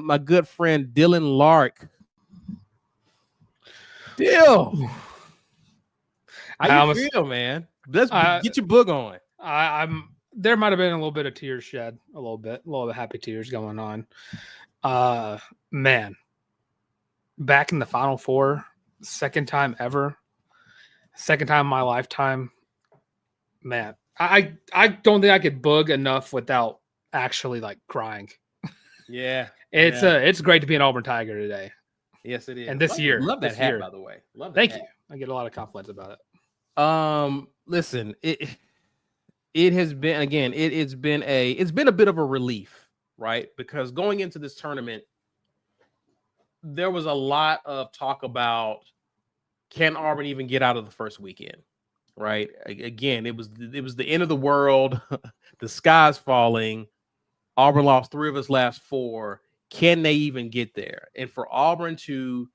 my good friend Dylan Larck. Dill, how you feel, man? Let's get your book on. I'm there. Might have been a little bit of tears shed, a little bit happy tears going on. Man, back in the Final Four, second time ever, second time in my lifetime. Man, I don't think I could boog enough without actually like crying. Yeah, it's great to be an Auburn Tiger today. Yes, it is. And this year, love that hat, by the way. Love that. Thank you. I get a lot of compliments about it. Listen, it has been again. It's been a bit of a relief, right? Because going into this tournament, there was a lot of talk about can Auburn even get out of the first weekend, right? Again, it was the end of the world. The sky's falling. Auburn lost 3 of its last 4. Can they even get there? And for Auburn to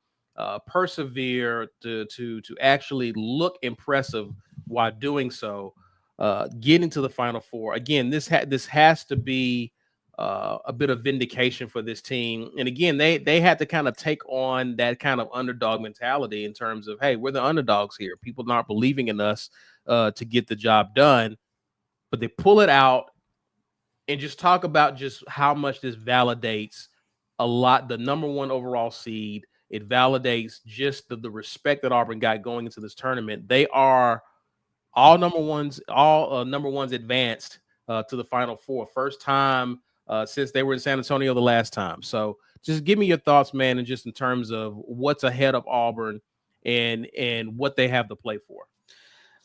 persevere, to actually look impressive while doing so, getting to the Final Four again, this has to be a bit of vindication for this team. And again, they had to kind of take on that kind of underdog mentality in terms of, hey, we're the underdogs here. People not believing in us to get the job done, but they pull it out. And just talk about just how much this validates a lot, the number 1 overall seed. It validates just the respect that Auburn got going into this tournament. They are all number ones advanced to the Final Four. First time since they were in San Antonio the last time. So just give me your thoughts, man, and just in terms of what's ahead of Auburn and what they have to play for.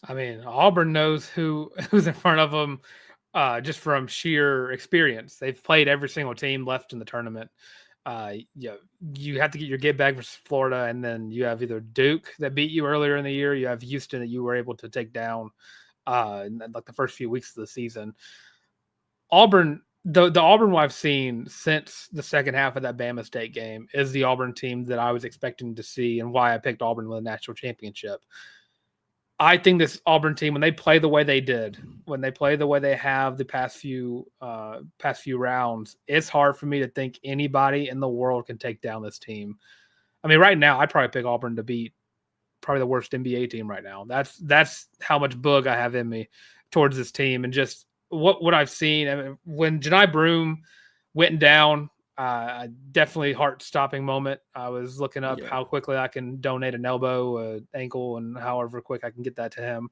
I mean, Auburn knows who's in front of them. Just from sheer experience. They've played every single team left in the tournament. You have to get your get back versus Florida, and then you have either Duke that beat you earlier in the year. You have Houston that you were able to take down in like the first few weeks of the season. Auburn, the Auburn I've seen since the second half of that Bama State game is the Auburn team that I was expecting to see, and why I picked Auburn to win the national championship. I think this Auburn team, when they play the way they did, when they play the way they have the past few rounds, it's hard for me to think anybody in the world can take down this team. I mean, right now, I'd probably pick Auburn to beat probably the worst NBA team right now. That's how much bug I have in me towards this team, and just what I've seen. I mean, when Janai Broome went down, definitely heart-stopping moment. I was looking up how quickly I can donate an elbow, ankle, and however quick I can get that to him.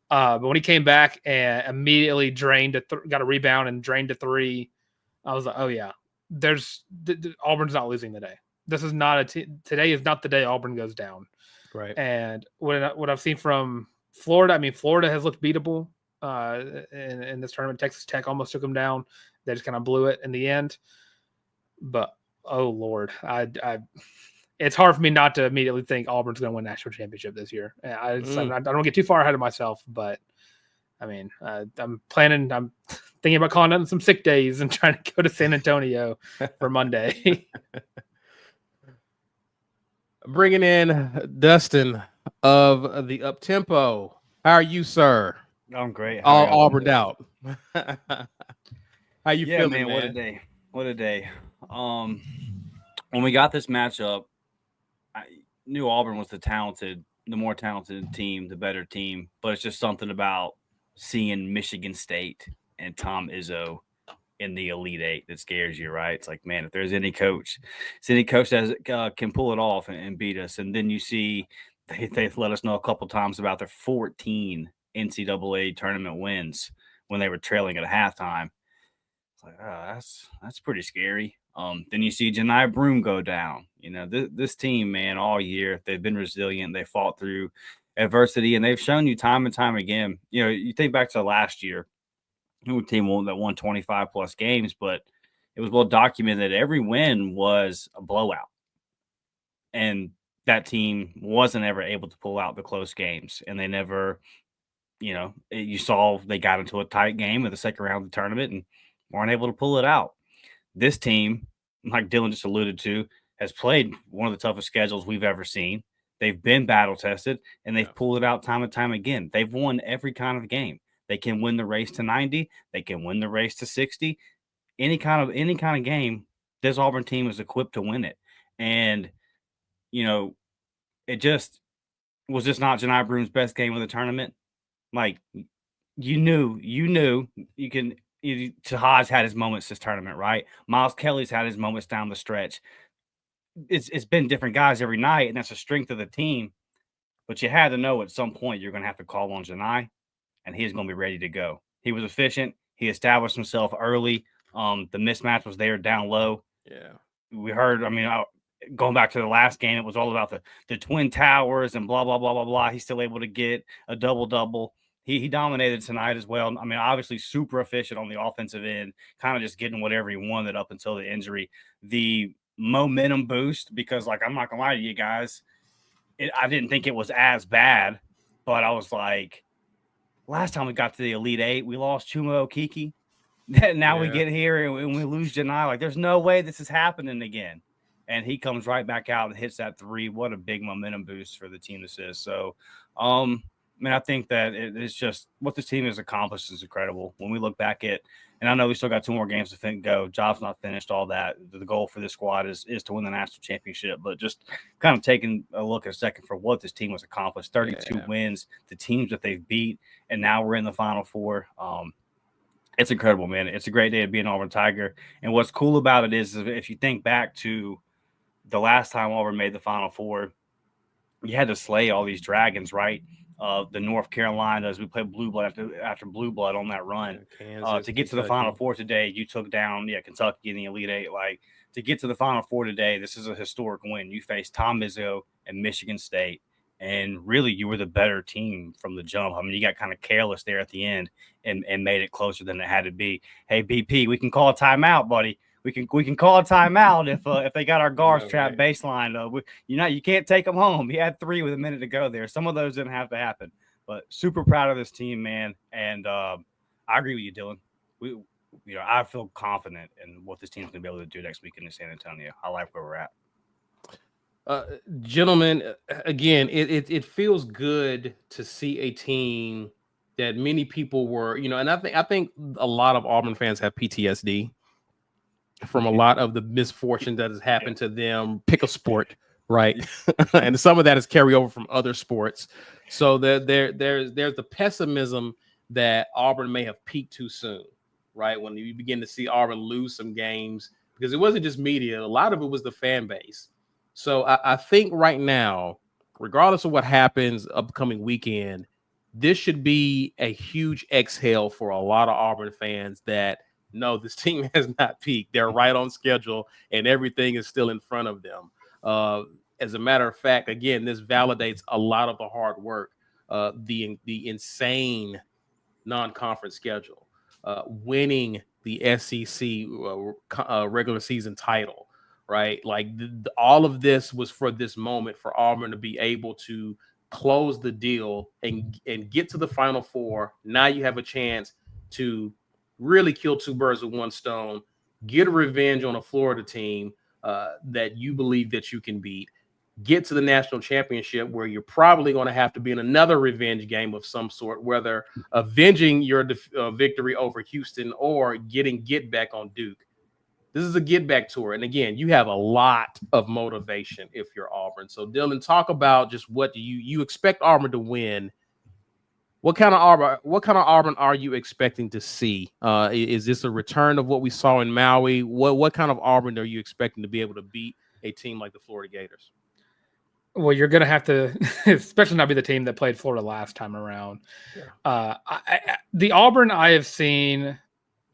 But when he came back and immediately got a rebound and drained a 3, I was like, oh yeah, Auburn's not losing today. This is not today is not the day Auburn goes down. Right. And what I've seen from Florida, I mean, Florida has looked beatable in this tournament. Texas Tech almost took them down. They just kind of blew it in the end. But oh Lord, it's hard for me not to immediately think Auburn's going to win national championship this year. I don't get too far ahead of myself, but I mean, I'm thinking about calling out some sick days and trying to go to San Antonio for Monday. Bringing in Dustin of the Uptempo. How are you, sir? I'm great. All Auburned out. How you feeling, man? What a day. When we got this matchup, I knew Auburn was the more talented team, the better team. But it's just something about seeing Michigan State and Tom Izzo in the Elite Eight that scares you, right? It's like, man, if there's any coach that can pull it off and beat us, and then you see they've let us know a couple times about their 14 NCAA tournament wins when they were trailing at halftime. It's like, oh, that's pretty scary. Then you see Janai Broome go down. You know, this team, man, all year they've been resilient. They fought through adversity, and they've shown you time and time again. You know, you think back to last year, a team that won 25 plus games, but it was well documented that every win was a blowout, and that team wasn't ever able to pull out the close games, and they never, you know, you saw they got into a tight game in the second round of the tournament and weren't able to pull it out. This team, like Dylan just alluded to, has played one of the toughest schedules we've ever seen. They've been battle tested, and they've pulled it out time and time again. They've won every kind of game. They can win the race to 90. They can win the race to 60. Any kind of game, this Auburn team is equipped to win it. And, you know, it just was just not Janai Broom's best game of the tournament. Like, you knew Tahaj had his moments this tournament, right? Miles Kelly's had his moments down the stretch. It's been different guys every night, and that's a strength of the team. But you had to know at some point you're going to have to call on Janai, and he's going to be ready to go. He was efficient. He established himself early. The mismatch was there down low. Yeah. We heard, going back to the last game, it was all about the Twin Towers and blah, blah, blah, blah, blah. He's still able to get a double-double. He dominated tonight as well. I mean, obviously super efficient on the offensive end, kind of just getting whatever he wanted up until the injury. The momentum boost, because, like, I'm not going to lie to you guys, I didn't think it was as bad, but I was like, last time we got to the Elite Eight, we lost Chuma Okeke. Now we get here and we lose Janai. Like, there's no way this is happening again. And he comes right back out and hits that three. What a big momentum boost for the team this is. So, I think that it's just what this team has accomplished is incredible. When we look back at, and I know we still got 2 more games to go, job's not finished, all that. The goal for this squad is to win the national championship. But just kind of taking a look a second for what this team has accomplished, 32 wins, the teams that they've beat, and now we're in the Final Four. It's incredible, man. It's a great day to be an Auburn Tiger. And what's cool about it is if you think back to the last time Auburn made the Final Four, you had to slay all these dragons, right? The North Carolinas, we played Blue Blood after Blue Blood on that run. Kansas, to get to the Final Four today, you took down Kentucky in the Elite Eight. Like, to get to the Final Four today, this is a historic win. You faced Tom Izzo and Michigan State, and really you were the better team from the jump. I mean, you got kind of careless there at the end and made it closer than it had to be. Hey, BP, we can call a timeout, buddy. We can call a timeout if they got our guards trapped baseline. You can't take them home. He had 3 with a minute to go there. Some of those didn't have to happen, but super proud of this team, man. And I agree with you, Dylan. I feel confident in what this team's going to be able to do next week in San Antonio. I like where we're at. Gentlemen, again, it feels good to see a team that many people were, and I think a lot of Auburn fans have PTSD from a lot of the misfortune that has happened to them. Pick a sport, right? And some of that is carry over from other sports. So there's the pessimism that Auburn may have peaked too soon, right? When you begin to see Auburn lose some games, because it wasn't just media, a lot of it was the fan base. So I think right now, regardless of what happens upcoming weekend, this should be a huge exhale for a lot of Auburn fans that no, this team has not peaked. They're right on schedule, and everything is still in front of them. As a matter of fact, again, this validates a lot of the hard work, the insane non-conference schedule, winning the SEC regular season title, right? Like all of this was for this moment for Auburn to be able to close the deal and get to the Final Four. Now you have a chance to really kill 2 birds with 1 stone, get a revenge on a Florida team that you believe that you can beat, get to the national championship where you're probably going to have to be in another revenge game of some sort, whether avenging your victory over Houston or getting get back on Duke. This is a get back tour. And again, you have a lot of motivation if you're Auburn. So Dylan, talk about just what do you expect Auburn to win. What kind of Auburn are you expecting to see? Is this a return of what we saw in Maui? What kind of Auburn are you expecting to be able to beat a team like the Florida Gators? Well, you're going to have to, especially not be the team that played Florida last time around. Yeah. The Auburn I have seen,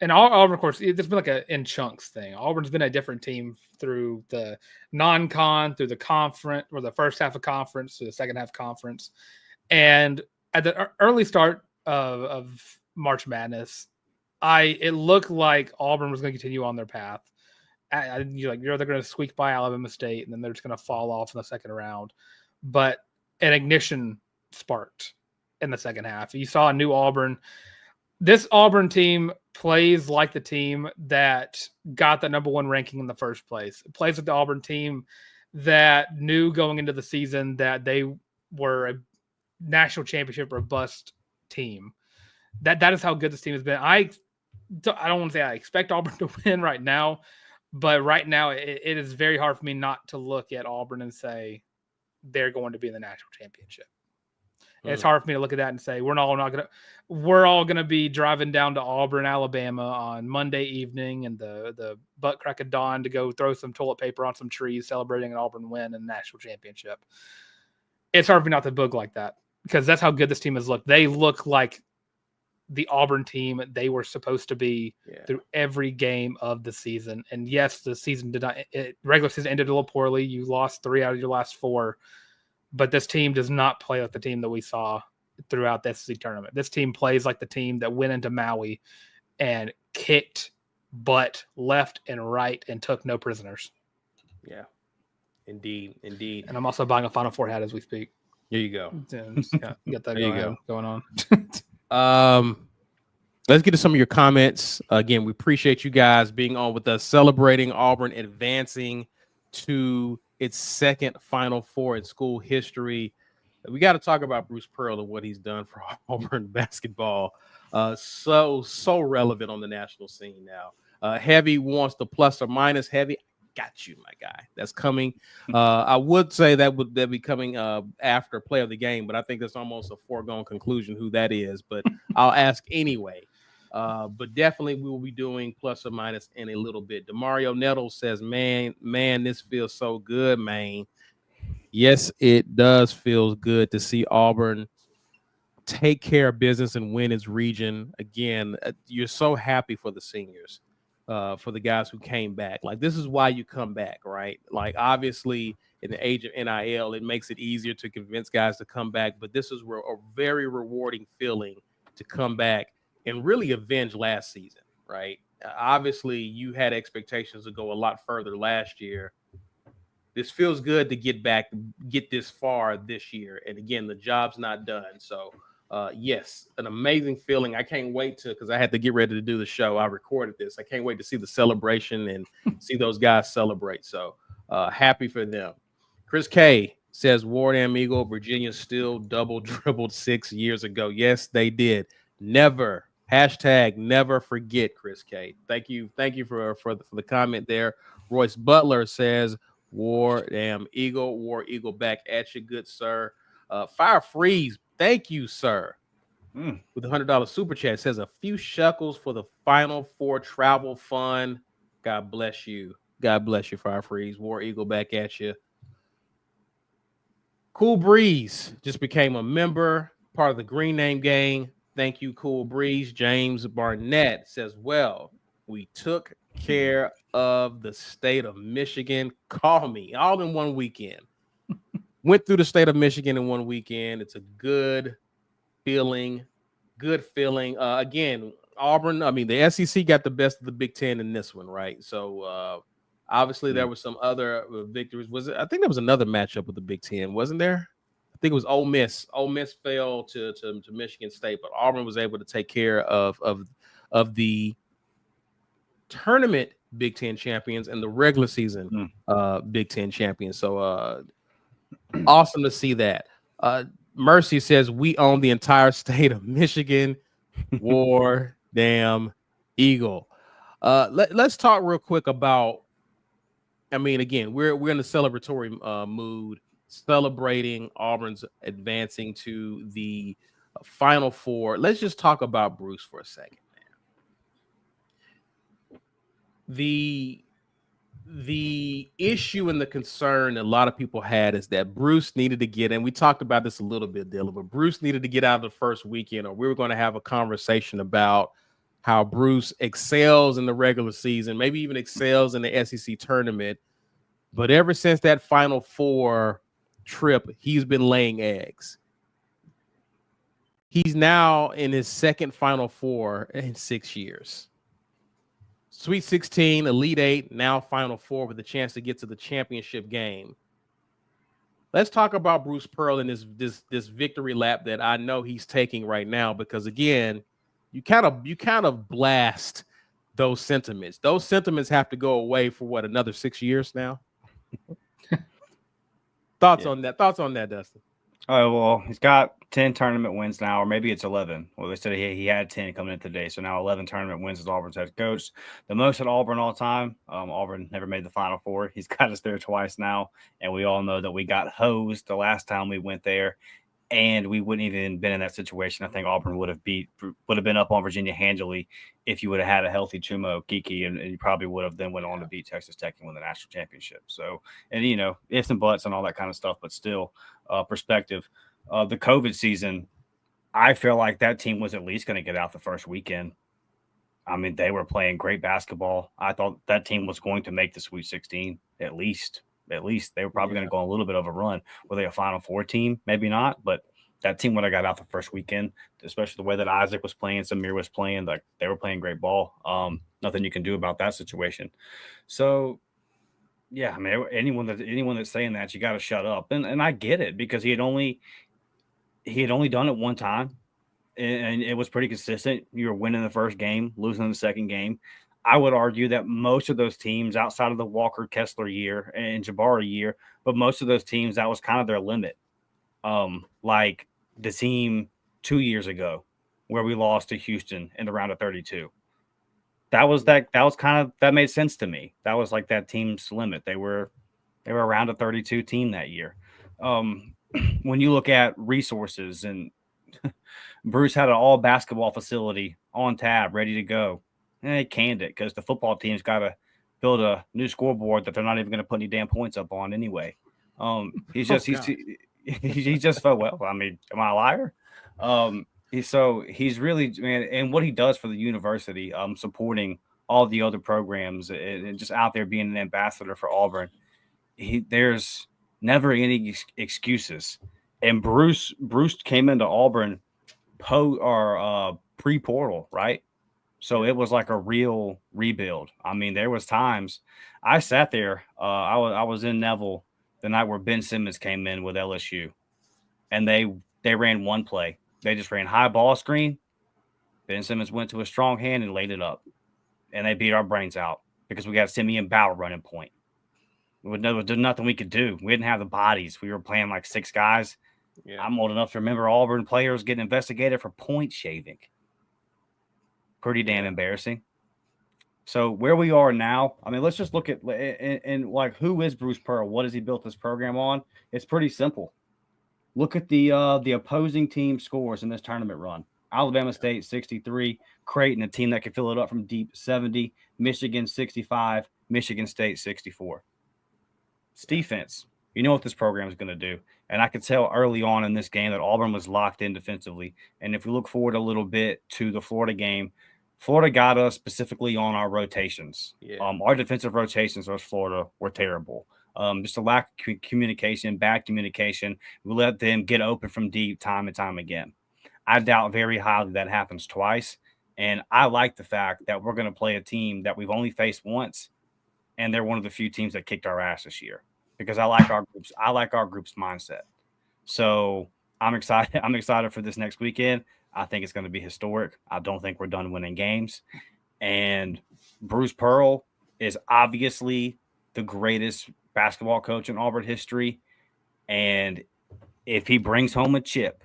and Auburn, of course, it's been like a in chunks thing. Auburn's been a different team through the non-con, through the conference, or the first half of conference, through the second half conference. And at the early start of March Madness, it looked like Auburn was going to continue on their path. They're going to squeak by Alabama State, and then they're just going to fall off in the second round. But an ignition sparked in the second half. You saw a new Auburn. This Auburn team plays like the team that got the number 1 ranking in the first place. It plays with the Auburn team that knew going into the season that they were a national championship or bust team. That is how good this team has been. I don't want to say I expect Auburn to win right now, But right now, it is very hard for me not to look at Auburn and say they're going to be in the national championship. It's hard for me to look at that and say we're all gonna be driving down to Auburn, Alabama on Monday evening and the butt crack of dawn to go throw some toilet paper on some trees celebrating an Auburn win in the national championship. It's hard for me not to book like that because that's how good this team has looked. They look like the Auburn team they were supposed to be through every game of the season. And yes, the season regular season ended a little poorly. You lost 3 out of your last 4. But this team does not play like the team that we saw throughout the SEC tournament. This team plays like the team that went into Maui and kicked butt left and right and took no prisoners. Yeah, indeed. And I'm also buying a Final Four hat as we speak. Here you go. Get that going on. Let's get to some of your comments. Again, we appreciate you guys being on with us, celebrating Auburn advancing to its second Final Four in school history. We got to talk about Bruce Pearl and what he's done for Auburn basketball. So relevant on the national scene now. Heavy wants the plus or minus. Heavy, got you, my guy. That's coming. I would say that'd be coming after play of the game, but I think that's almost a foregone conclusion who that is. But I'll ask anyway. But definitely we will be doing plus or minus in a little bit. Demario Nettles says, man, this feels so good, man. Yes, it does feel good to see Auburn take care of business and win its region. Again, you're so happy for the seniors, for the guys who came back. Like, this is why you come back, right? Like, obviously, in the age of NIL, it makes it easier to convince guys to come back. But this is a very rewarding feeling to come back and really avenge last season, right? Obviously, you had expectations to go a lot further last year. This feels good to get this far this year. And again, the job's not done. So, yes, an amazing feeling. I can't wait because I had to get ready to do the show. I recorded this. I can't wait to see the celebration and see those guys celebrate. So, happy for them. Chris K says, War Damn Eagle, Virginia still double dribbled 6 years ago. Yes, they did. Never. #never forget, Chris K. Thank you for the comment there. Royce Butler says, War Damn Eagle, War Eagle back at you, good sir. Fire Freeze, thank you, sir. With a $100 super chat, says a few shekels for the Final Four travel fund. God bless you. God bless you, Fire Freeze. War Eagle back at you. Cool Breeze just became a member, part of the Green Name Gang. Thank you, Cool Breeze. James Barnett says, well, we took care of the state of Michigan. Call me. All in one weekend. Went through the state of Michigan in one weekend. It's a good feeling. Again, Auburn, the SEC got the best of the Big Ten in this one, right? So, obviously, there were some other victories. I think there was another matchup with the Big Ten, wasn't there? I think it was Ole Miss. Ole Miss fell to Michigan State, but Auburn was able to take care of the tournament Big Ten champions and the regular season Big Ten champions. So awesome to see that. Mercy says we own the entire state of Michigan. War Damn Eagle. Let's talk real quick about. Again, we're in a celebratory mood, celebrating Auburn's advancing to the Final Four. Let's just talk about Bruce for a second, man. The issue and the concern that a lot of people had is that Bruce needed to get, and we talked about this a little bit, Dylan, but Bruce needed to get out of the first weekend, or we were going to have a conversation about how Bruce excels in the regular season, maybe even excels in the SEC tournament. But ever since that Final Four trip, he's been laying eggs. He's now in his second Final Four in 6 years. Sweet 16, Elite 8, now Final Four with a chance to get to the championship game. Let's talk about Bruce Pearl and this victory lap that I know he's taking right now, because again, you kind of blast those sentiments. Those sentiments have to go away for another 6 years now. Thoughts on that, Dustin? Oh, well, he's got 10 tournament wins now, or maybe it's 11. Well, they said he had 10 coming in today, so now 11 tournament wins as Auburn's head coach. The most at Auburn all time. Auburn never made the Final Four. He's got us there twice now, and we all know that we got hosed the last time we went there, and we wouldn't even been in that situation. I think Auburn would have been up on Virginia handily if you would have had a healthy Chumo Kiki, and you probably would have then went on to beat Texas Tech and win the national championship. So, and ifs and buts and all that kind of stuff, but still, perspective. The COVID season, I feel like that team was at least going to get out the first weekend. I mean, they were playing great basketball. I thought that team was going to make the Sweet 16 at least. At least they were probably going to go on a little bit of a run. Were they a Final Four team? Maybe not, but that team would have got out the first weekend, especially the way that Isaac was playing, Samir was playing. Like, they were playing great ball. Nothing you can do about that situation. So, yeah, I mean, anyone that's saying that, you got to shut up. And I get it, because he had only done it one time, and it was pretty consistent. You were winning the first game, losing the second game. I would argue that most of those teams, outside of the Walker Kessler year and Jabari year, but most of those teams, that was kind of their limit. Like the team 2 years ago where we lost to Houston in the round of 32. That made sense to me. That was like that team's limit. They were around a 32 team that year. When you look at resources, and Bruce had an all basketball facility on tab, ready to go. And they canned it because the football team's got to build a new scoreboard that they're not even going to put any damn points up on anyway. He just felt, well, I mean, am I a liar? He's really, man, and what he does for the university, supporting all the other programs and just out there being an ambassador for Auburn. There's never any excuses. And Bruce came into Auburn pre-portal, right? So it was like a real rebuild. I mean, there was times I sat there. I was in Neville the night where Ben Simmons came in with LSU, and they ran one play. They just ran high ball screen. Ben Simmons went to a strong hand and laid it up, and they beat our brains out because we got Simeon Bauer running point. There was nothing we could do. We didn't have the bodies. We were playing like six guys. Yeah. I'm old enough to remember Auburn players getting investigated for point shaving. Pretty damn embarrassing. So where we are now, I mean, let's just look at and like, who is Bruce Pearl? What has he built this program on? It's pretty simple. Look at the opposing team scores in this tournament run. Alabama State 63, Creighton, a team that can fill it up from deep, 70, Michigan 65, Michigan State 64. It's defense. You know what this program is going to do. And I could tell early on in this game that Auburn was locked in defensively. And if we look forward a little bit to the Florida game, Florida got us specifically on our rotations. Yeah. Our defensive rotations versus Florida were terrible. Just a lack of communication, bad communication. We let them get open from deep time and time again. I doubt very highly that happens twice. And I like the fact that we're going to play a team that we've only faced once, and they're one of the few teams that kicked our ass this year. Because I like our groups. I like our group's mindset. So I'm excited. I'm excited for this next weekend. I think it's going to be historic. I don't think we're done winning games. And Bruce Pearl is obviously the greatest basketball coach in Auburn history. And if he brings home a chip,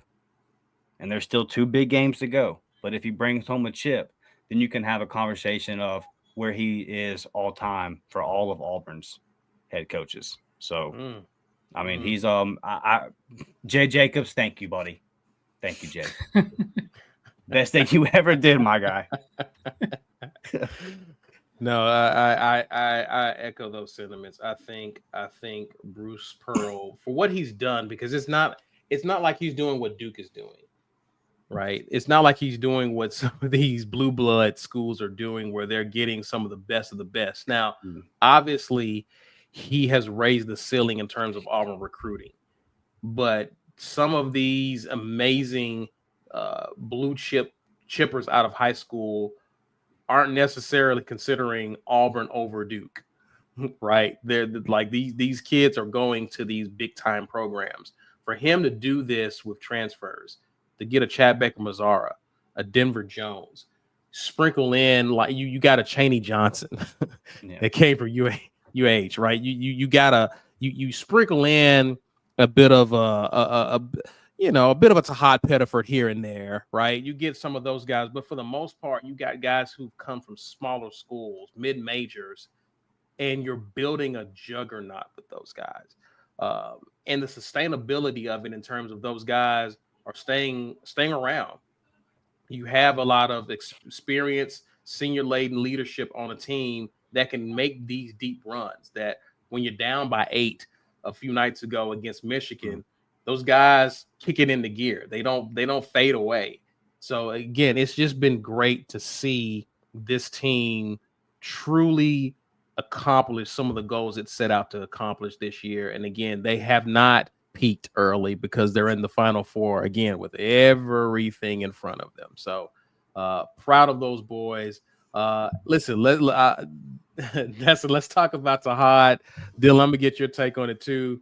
and there's still 2 big games to go, but if he brings home a chip, then you can have a conversation of where he is all time for all of Auburn's head coaches. So, I mean, he's Jay Jacobs. Thank you, buddy. Thank you, Jay. Best thing you ever did, my guy. No, I echo those sentiments. I think Bruce Pearl, for what he's done, because it's not like he's doing what Duke is doing, right? It's not like he's doing what some of these blue blood schools are doing, where they're getting some of the best of the best. Now, obviously, he has raised the ceiling in terms of Auburn recruiting, but some of these amazing blue chippers out of high school aren't necessarily considering Auburn over Duke, right? They're like, these kids are going to these big time programs. For him to do this with transfers, to get a Chad Baker-Mazara, a Denver Jones, sprinkle in, like, you got a Chaney Johnson that came from UH, right? You gotta sprinkle in a bit of a a bit of a Tahad Pettiford here and there, right? You get some of those guys, but for the most part, you got guys who've come from smaller schools, mid majors, and you're building a juggernaut with those guys. And the sustainability of it in terms of those guys are staying around. You have a lot of experience, senior laden leadership on a team that can make these deep runs. That when you're down by 8 a few nights ago against Michigan, those guys kick it into gear. They don't fade away. So again, it's just been great to see this team truly accomplish some of the goals it set out to accomplish this year. And again, they have not peaked early because they're in the Final Four again with everything in front of them. So proud of those boys. Listen, let's talk about Tahad. Dylan, I'm gonna get your take on it too.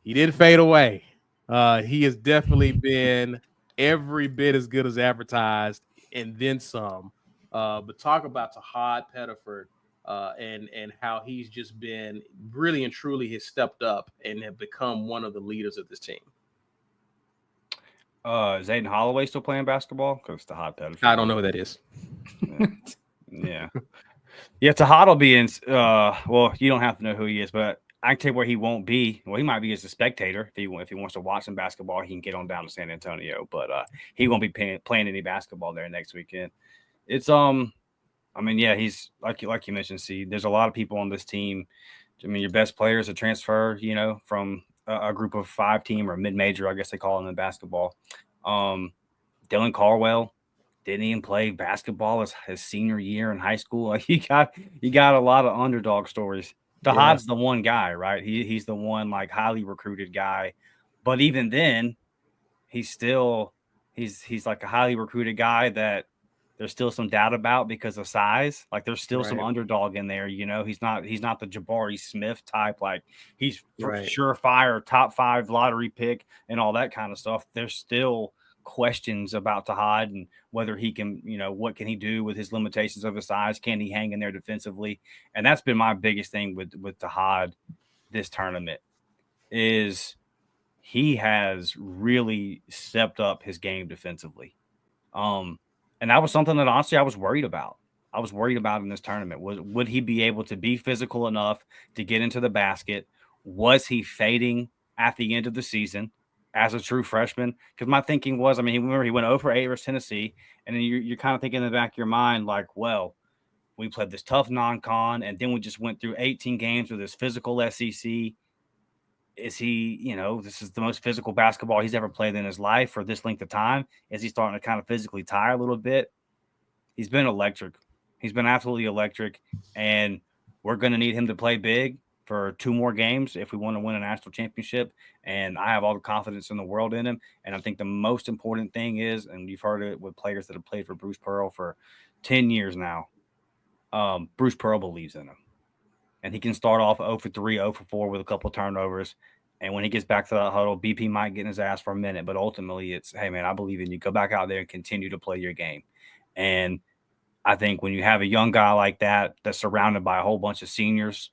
He didn't fade away. He has definitely been every bit as good as advertised and then some. But talk about Tahad Pettiford and how he's just been really and truly has stepped up and have become one of the leaders of this team. Is Aiden Holloway still playing basketball? Because Tahad Pettiford. I don't know who that is. Yeah. Yeah, Tahad will be in. Well, you don't have to know who he is, but I can tell you where he won't be. Well, he might be as a spectator. If he wants to watch some basketball, he can get on down to San Antonio. But he won't be playing any basketball there next weekend. It's I mean, yeah, he's like you mentioned. See, there's a lot of people on this team. I mean, your best players to transfer, from a group of 5 team or mid-major, I guess they call them in basketball. Dylan Caldwell didn't even play basketball his senior year in high school. Like you got a lot of underdog stories. Tahad's the one guy, right? He's the one like highly recruited guy, but even then, he's like a highly recruited guy that there's still some doubt about because of size. Like there's still some underdog in there. He's not the Jabari Smith type. Like he's surefire top 5 lottery pick and all that kind of stuff. There's still questions about Tahad and whether he can, what can he do with his limitations of his size? Can he hang in there defensively? And that's been my biggest thing with Tahad this tournament is he has really stepped up his game defensively. And that was something that honestly I was worried about. I was worried about in this tournament. Would he be able to be physical enough to get into the basket? Was he fading at the end of the season as a true freshman? Because my thinking was, I mean, remember he went 0 for 8 versus Tennessee, and then you're kind of thinking in the back of your mind, like, well, we played this tough non-con, and then we just went through 18 games with this physical SEC. Is he, this is the most physical basketball he's ever played in his life for this length of time? Is he starting to kind of physically tire a little bit? He's been electric. He's been absolutely electric. And we're going to need him to play big for 2 more games if we want to win a national championship. And I have all the confidence in the world in him. And I think the most important thing is, and you've heard it with players that have played for Bruce Pearl for 10 years now, Bruce Pearl believes in him. And he can start off 0 for 3, 0 for 4 with a couple of turnovers. And when he gets back to that huddle, BP might get in his ass for a minute. But ultimately, it's, hey, man, I believe in you. Go back out there and continue to play your game. And I think when you have a young guy like that that's surrounded by a whole bunch of seniors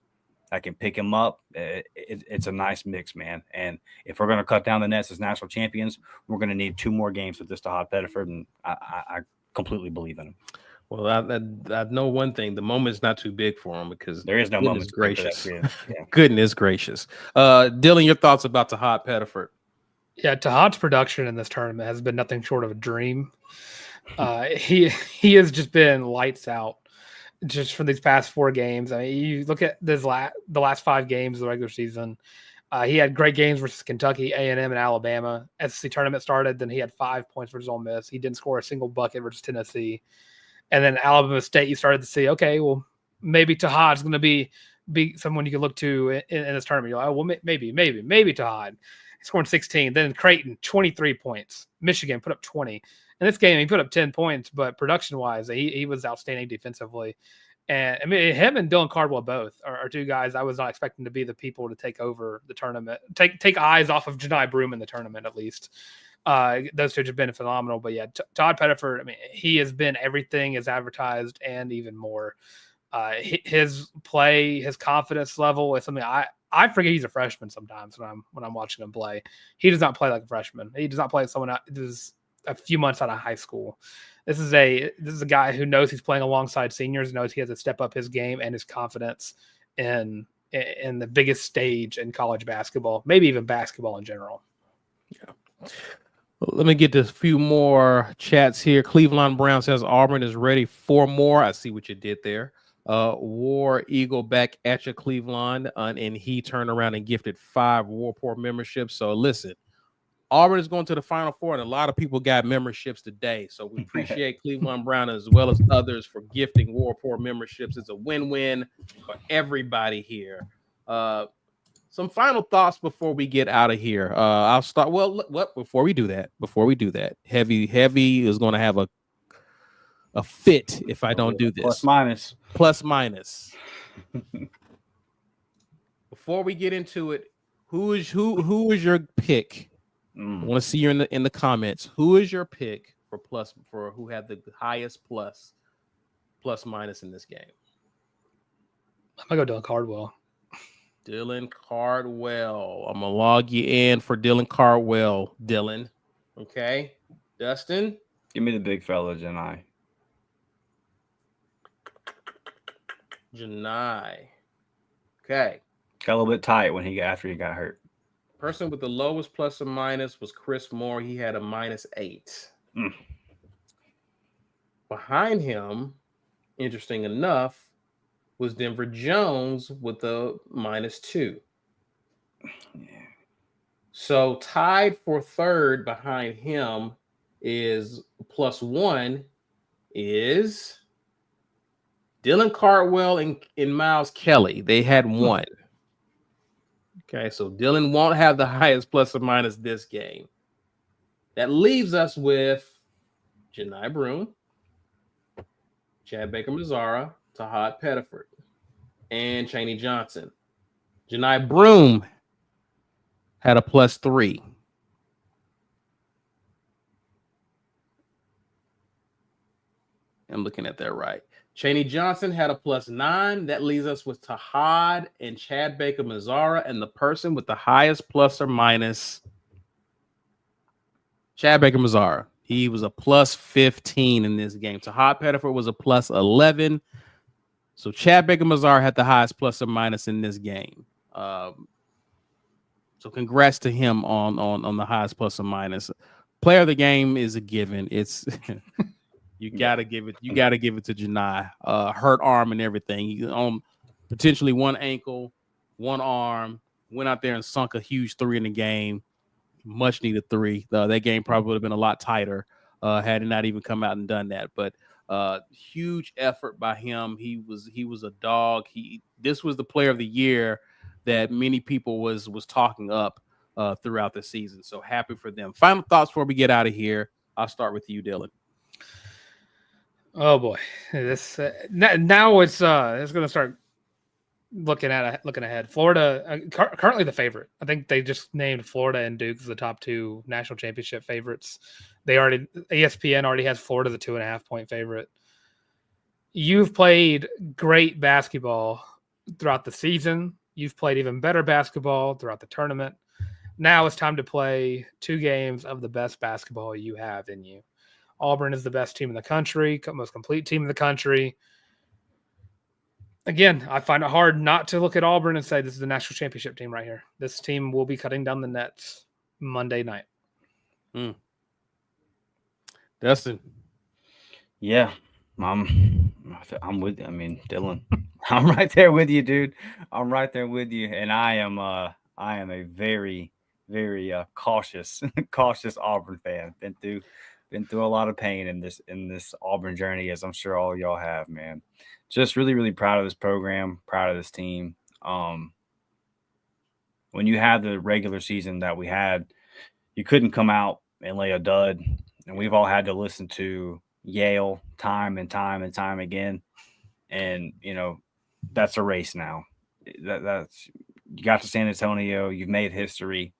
that can pick him up, it's a nice mix, man. And if we're going to cut down the nets as national champions, we're going to need 2 more games with this Tahad Pettiford. And I completely believe in him. Well, I know one thing: the moment's not too big for him because there is no moment. Gracious, goodness gracious. Dylan, your thoughts about Tahad Pettiford? Yeah, Tahad's production in this tournament has been nothing short of a dream. He has just been lights out just from these past 4 games. I mean, you look at the last 5 games of the regular season. He had great games versus Kentucky, A&M, and Alabama. As the tournament started, then he had 5 points versus Ole Miss. He didn't score a single bucket versus Tennessee. And then Alabama State, you started to see, okay, well, maybe Tahad's going to be someone you can look to in this tournament. You're like, oh, well, maybe Tahad. He scored 16. Then Creighton, 23 points. Michigan put up 20. In this game, he put up 10 points, but production-wise, he was outstanding defensively. And, I mean, him and Dylan Caldwell both are 2 guys I was not expecting to be the people to take over the tournament, take eyes off of Janai Broome in the tournament at least. Those 2 have been phenomenal. But, yeah, Tahad Pettiford, I mean, he has been everything as advertised and even more. His play, his confidence level is something I forget he's a freshman sometimes when I'm watching him play. He does not play like a freshman. He does not play like someone who's a few months out of high school. This is a guy who knows he's playing alongside seniors, knows he has to step up his game and his confidence in the biggest stage in college basketball, maybe even basketball in general. Yeah. Well, let me get to a few more chats here. Cleveland Brown says Auburn is ready for more. I see what you did there. War Eagle back at you, Cleveland, and he turned around and gifted 5 Warport memberships. So listen, Auburn is going to the Final Four, and a lot of people got memberships today. So we appreciate Cleveland Brown as well as others for gifting Warport memberships. It's a win-win for everybody here. Some final thoughts before we get out of here. I'll start. Well, what before we do that, Heavy is going to have a fit if I don't do this. Plus minus. Before we get into it, who is your pick? I want to see you in the comments. Who is your pick for who had the highest plus minus in this game? I'm gonna go Dylan Cardwell. Dylan Cardwell. I'm gonna log you in for Dylan Cardwell. Dylan. Okay. Dustin. Give me the big fella, Janai. Okay. Got a little bit tight after he got hurt. Person with the lowest plus or minus was Chris Moore. He had a -8. Behind him, interesting enough, was Denver Jones with a -2. Yeah. So tied for third behind him is +1 is Dylan Cardwell and Miles Kelly. They had 1. Okay, so Dylan won't have the highest plus or minus this game. That leaves us with Janai Broom, Chad Baker-Mazara, Tahad Pettiford, and Chaney Johnson. Janai Broom had a +3. I'm looking at that right. Chaney Johnson had a +9. That leaves us with Tahad and Chad Baker-Mazara, and the person with the highest plus or minus, Chad Baker-Mazara. He was a +15 in this game. Tahad Pettiford was a +11. So Chad Baker-Mazara had the highest plus or minus in this game. So congrats to him on the highest plus or minus. Player of the game is a given. It's you gotta give it to Janai. Hurt arm and everything. He on potentially one ankle, one arm, went out there and sunk a huge 3 in the game. Much needed 3. That game probably would have been a lot tighter had it not even come out and done that. But huge effort by him. He was a dog. This was the player of the year that many people was talking up throughout the season. So happy for them. Final thoughts before we get out of here. I'll start with you, Dylan. Oh boy, this now it's going to start looking ahead. Florida currently the favorite. I think they just named Florida and Duke as the top 2 national championship favorites. ESPN already has Florida the 2.5-point favorite. You've played great basketball throughout the season. You've played even better basketball throughout the tournament. Now it's time to play 2 games of the best basketball you have in you. Auburn is the best team in the country, most complete team in the country. Again, I find it hard not to look at Auburn and say this is the national championship team right here. This team will be cutting down the nets Monday night. Dustin. Yeah, I'm with you. I mean, Dylan, I'm right there with you, dude. I'm right there with you, and I am a very, very cautious Auburn fan. Been through a lot of pain in this Auburn journey, as I'm sure all y'all have, man. Just really, really proud of this program, proud of this team. When you had the regular season that we had, you couldn't come out and lay a dud. And we've all had to listen to Yale time and time and time again. And, that's a race now. That's you got to San Antonio. You've made history.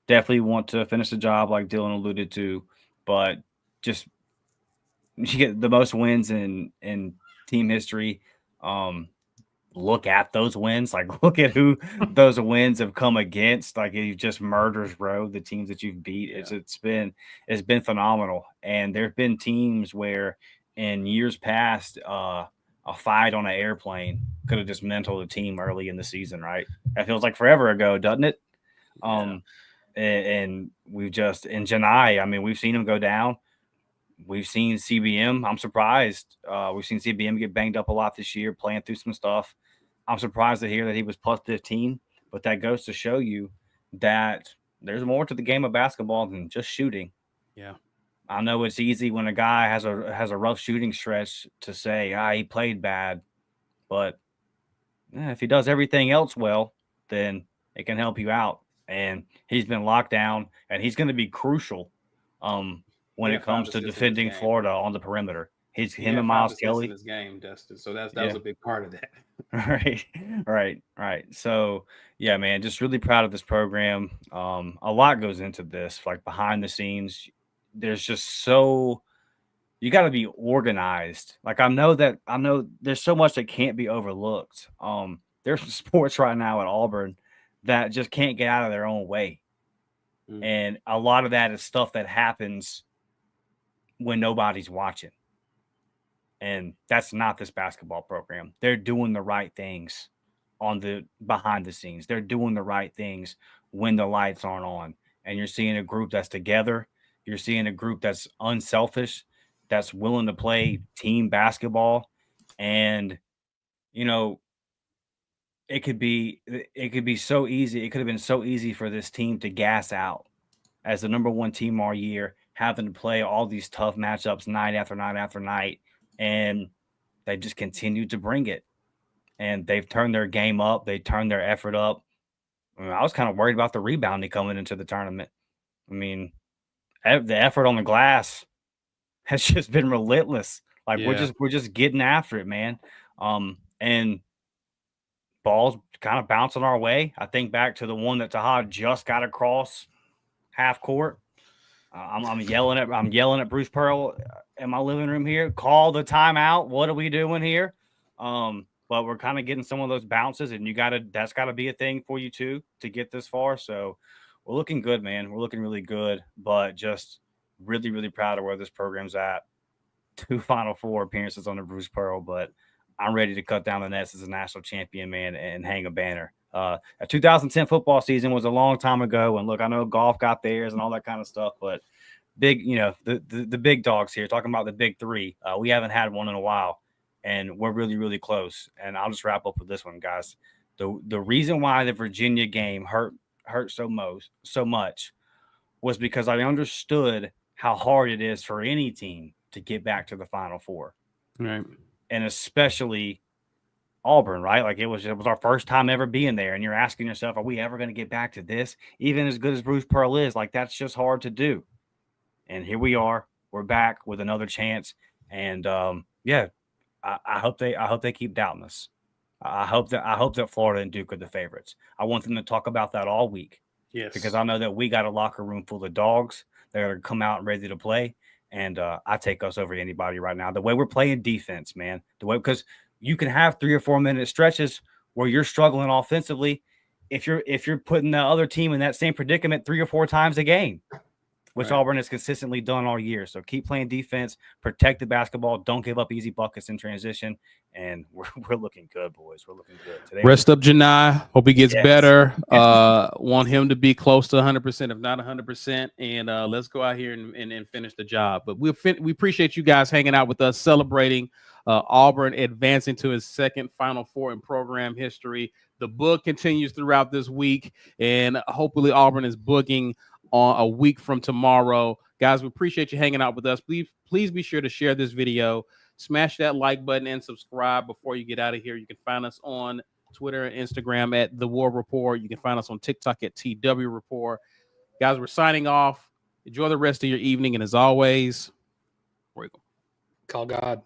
Definitely want to finish the job like Dylan alluded to. But just you get the most wins in team history. look at those wins. Like, look at who those wins have come against. Like, you just murders row the teams that you've beat. Yeah. It's been phenomenal. And there've been teams where in years past, a fight on an airplane could have dismantled a team early in the season, right? That feels like forever ago, doesn't it? Yeah. And we've just in Janai, I mean, we've seen him go down. We've seen CBM. I'm surprised. We've seen CBM get banged up a lot this year, playing through some stuff. I'm surprised to hear that he was plus 15, but that goes to show you that there's more to the game of basketball than just shooting. Yeah. I know it's easy when a guy has a rough shooting stretch to say, he played bad, but if he does everything else well, then it can help you out. And he's been locked down, and he's going to be crucial when it comes to defending Florida on the perimeter. Him and Miles Kelly in this game, Dustin. So that was a big part of that. Right. So yeah, man, just really proud of this program. A lot goes into this, like behind the scenes. There's just you got to be organized. Like I know there's so much that can't be overlooked. There's some sports right now at Auburn that just can't get out of their own way. And a lot of that is stuff that happens when nobody's watching. And that's not this basketball program. They're doing the right things on the behind the scenes. They're doing the right things when the lights aren't on. And you're seeing a group that's together. You're seeing a group that's unselfish, that's willing to play team basketball. And, it could be so easy. It could have been so easy for this team to gas out as the number one team all year, having to play all these tough matchups night after night after night. And they just continued to bring it. And they've turned their game up. They turned their effort up. I was kind of worried about the rebounding coming into the tournament. I mean, the effort on the glass has just been relentless. Like we're just getting after it, man. And balls kind of bouncing our way. I think back to the one that Tahad just got across half court. I'm yelling at Bruce Pearl in my living room here. Call the timeout. What are we doing here? But we're kind of getting some of those bounces, and that's gotta be a thing for you too to get this far. So we're looking good, man. We're looking really good, but just really, really proud of where this program's at. 2 Final Four appearances under Bruce Pearl, but I'm ready to cut down the nets as a national champion, man, and hang a banner. A 2010 football season was a long time ago, and look, I know golf got theirs and all that kind of stuff, but big, the big dogs here, talking about the big three. We haven't had one in a while, and we're really, really close. And I'll just wrap up with this one, guys. The reason why the Virginia game hurt so much was because I understood how hard it is for any team to get back to the Final Four. Right. And especially Auburn, right? Like it was our first time ever being there. And you're asking yourself, are we ever going to get back to this? Even as good as Bruce Pearl is, like that's just hard to do. And here we are. We're back with another chance. And I hope they keep doubting us. I hope that Florida and Duke are the favorites. I want them to talk about that all week. Yes. Because I know that we got a locker room full of dogs. They're going to come out and ready to play. And I take us over anybody right now. The way we're playing defense, man. Because you can have 3 or 4 minute stretches where you're struggling offensively if you're putting the other team in that same predicament 3 or 4 times a game, which right. Auburn has consistently done all year. So keep playing defense, protect the basketball, don't give up easy buckets in transition, and we're looking good, boys. We're looking good today. Rest up Janai. Hope he gets better. Want him to be close to 100%, if not 100%. And let's go out here and finish the job. But we appreciate you guys hanging out with us, celebrating Auburn advancing to his second Final Four in program history. The book continues throughout this week, and hopefully Auburn is booking on a week from tomorrow. Guys, we appreciate you hanging out with us. Please be sure to share this video, smash that like button, and subscribe before you get out of here. You can find us on Twitter and Instagram at The War Report. You can find us on TikTok at TW Report. Guys, we're signing off. Enjoy the rest of your evening, and as always, where you go? Call God.